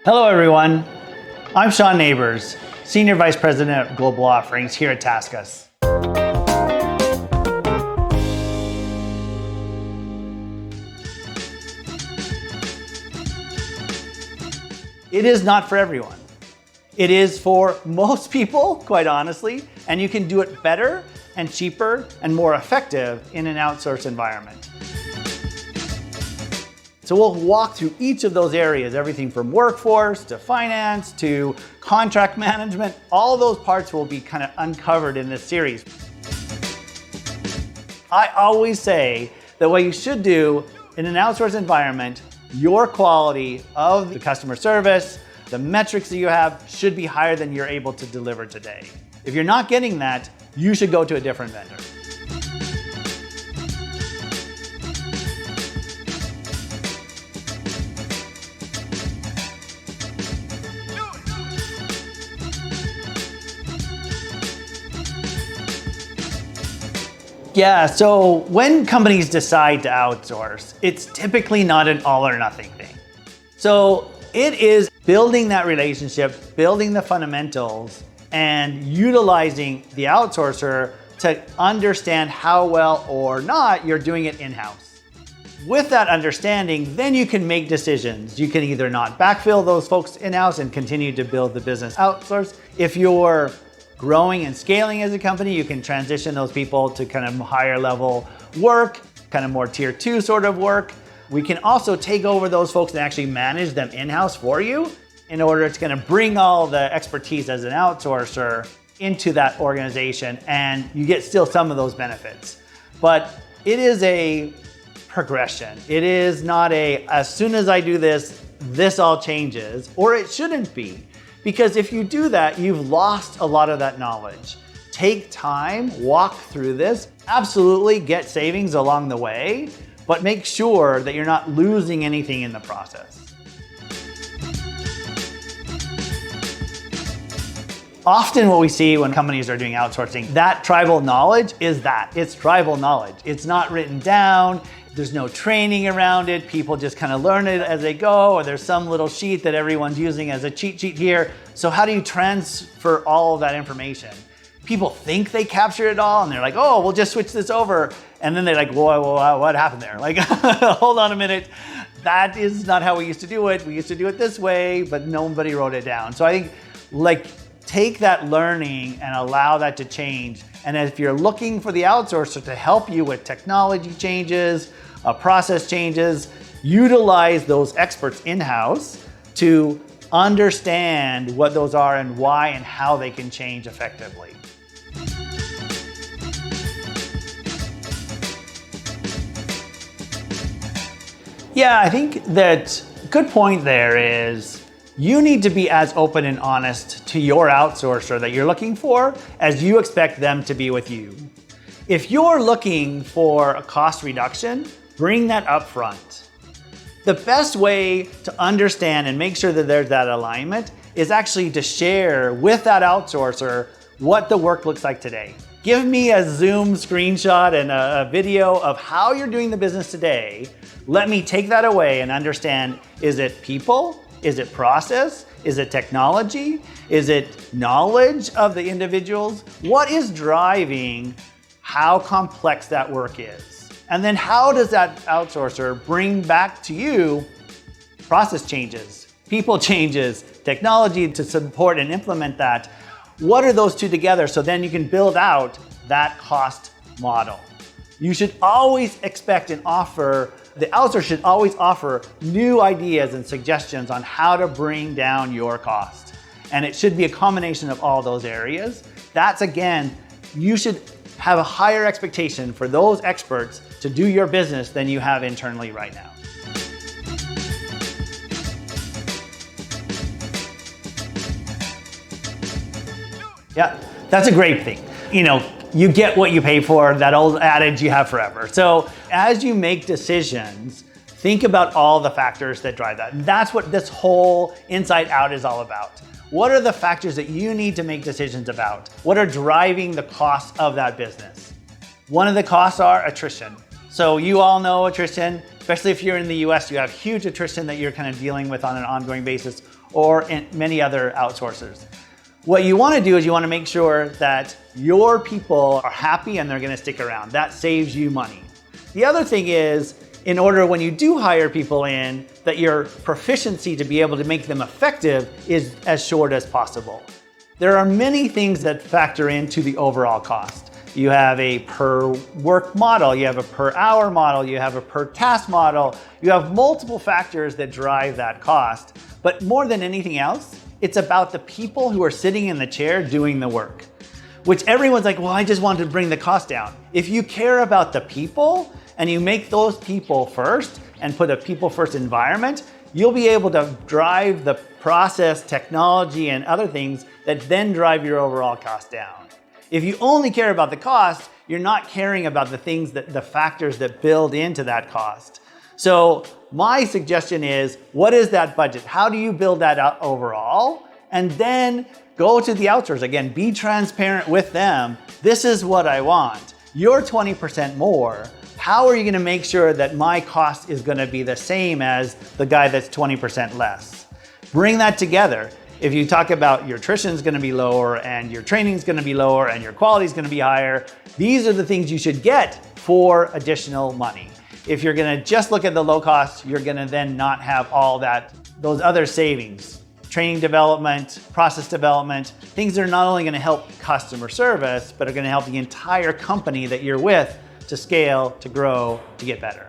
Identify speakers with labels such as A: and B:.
A: Hello, everyone. I'm Sean Neighbors, Senior Vice President of Global Offerings here at TaskUs. It is not for everyone. It is for most people, quite honestly, and you can do it better and cheaper and more effective in an outsourced environment. So we'll walk through each of those areas, everything from workforce to finance to contract management. All those parts will be kind of uncovered in this series. I always say that what you should do in an outsourced environment, your quality of the customer service, the metrics that you have should be higher than you're able to deliver today. If you're not getting that, you should go to a different vendor. Yeah, so when companies decide to outsource, it's typically not an all or nothing thing. So it is building that relationship, building the fundamentals, and utilizing the outsourcer to understand how well or not you're doing it in-house. With that understanding, then you can make decisions. You can either not backfill those folks in-house and continue to build the business outsourced. If you're growing and scaling as a company, you can transition those people to kind of higher level work, kind of more tier 2 sort of work. We can also take over those folks and actually manage them in-house for you in order to kind of bring all the expertise as an outsourcer into that organization, and you get still some of those benefits. But it is a progression. It is not as soon as I do this, this all changes, or it shouldn't be. Because if you do that, you've lost a lot of that knowledge. Take time, walk through this, absolutely get savings along the way, but make sure that you're not losing anything in the process. Often what we see when companies are doing outsourcing, that tribal knowledge is it's tribal knowledge. It's not written down. There's no training around it. People just kind of learn it as they go, or there's some little sheet that everyone's using as a cheat sheet here. So how do you transfer all of that information? People think they captured it all and they're like, oh, we'll just switch this over. And then they're like, whoa, what happened there? Like, hold on a minute. That is not how we used to do it. We used to do it this way, but nobody wrote it down. So I think take that learning and allow that to change. And if you're looking for the outsourcer to help you with technology changes, process changes, utilize those experts in-house to understand what those are and why and how they can change effectively. Yeah, I think that good point there is you need to be as open and honest to your outsourcer that you're looking for as you expect them to be with you. If you're looking for a cost reduction, bring that up front. The best way to understand and make sure that there's that alignment is actually to share with that outsourcer what the work looks like today. Give me a Zoom screenshot and a video of how you're doing the business today. Let me take that away and understand, is it people? Is it process? Is it technology? Is it knowledge of the individuals? What is driving how complex that work is? And then how does that outsourcer bring back to you process changes, people changes, technology to support and implement that? What are those two together? So then you can build out that cost model. You should always expect and offer, the outsourcer should always offer new ideas and suggestions on how to bring down your cost. And it should be a combination of all those areas. That's, again, you should have a higher expectation for those experts to do your business than you have internally right now. Yeah, that's a great thing. You get what you pay for, that old adage you have forever. So as you make decisions, think about all the factors that drive that. And that's what this whole Inside Out is all about. What are the factors that you need to make decisions about? What are driving the cost of that business? One of the costs are attrition. So you all know attrition. especially if you're in the US, you have huge attrition that you're kind of dealing with on an ongoing basis, or in many other outsourcers. What you want to do is you want to make sure that your people are happy and they're going to stick around. That saves you money. The other thing is, in order when you do hire people in, that your proficiency to be able to make them effective is as short as possible. There are many things that factor into the overall cost. You have a per work model, you have a per hour model, you have a per task model, you have multiple factors that drive that cost. But more than anything else, it's about the people who are sitting in the chair doing the work, which everyone's like, well, I just want to bring the cost down. If you care about the people and you make those people first and put a people first environment, you'll be able to drive the process, technology, and other things that then drive your overall cost down. If you only care about the cost, you're not caring about the things the factors that build into that cost. So my suggestion is, what is that budget? How do you build that out overall? And then go to the outsourcer. Again, be transparent with them. This is what I want. You're 20% more. How are you going to make sure that my cost is going to be the same as the guy that's 20% less? Bring that together. If you talk about your attrition is going to be lower and your training is going to be lower and your quality is going to be higher, these are the things you should get for additional money. If you're going to just look at the low cost, you're going to then not have all those other savings. Training development, process development, things that are not only going to help customer service, but are going to help the entire company that you're with to scale, to grow, to get better.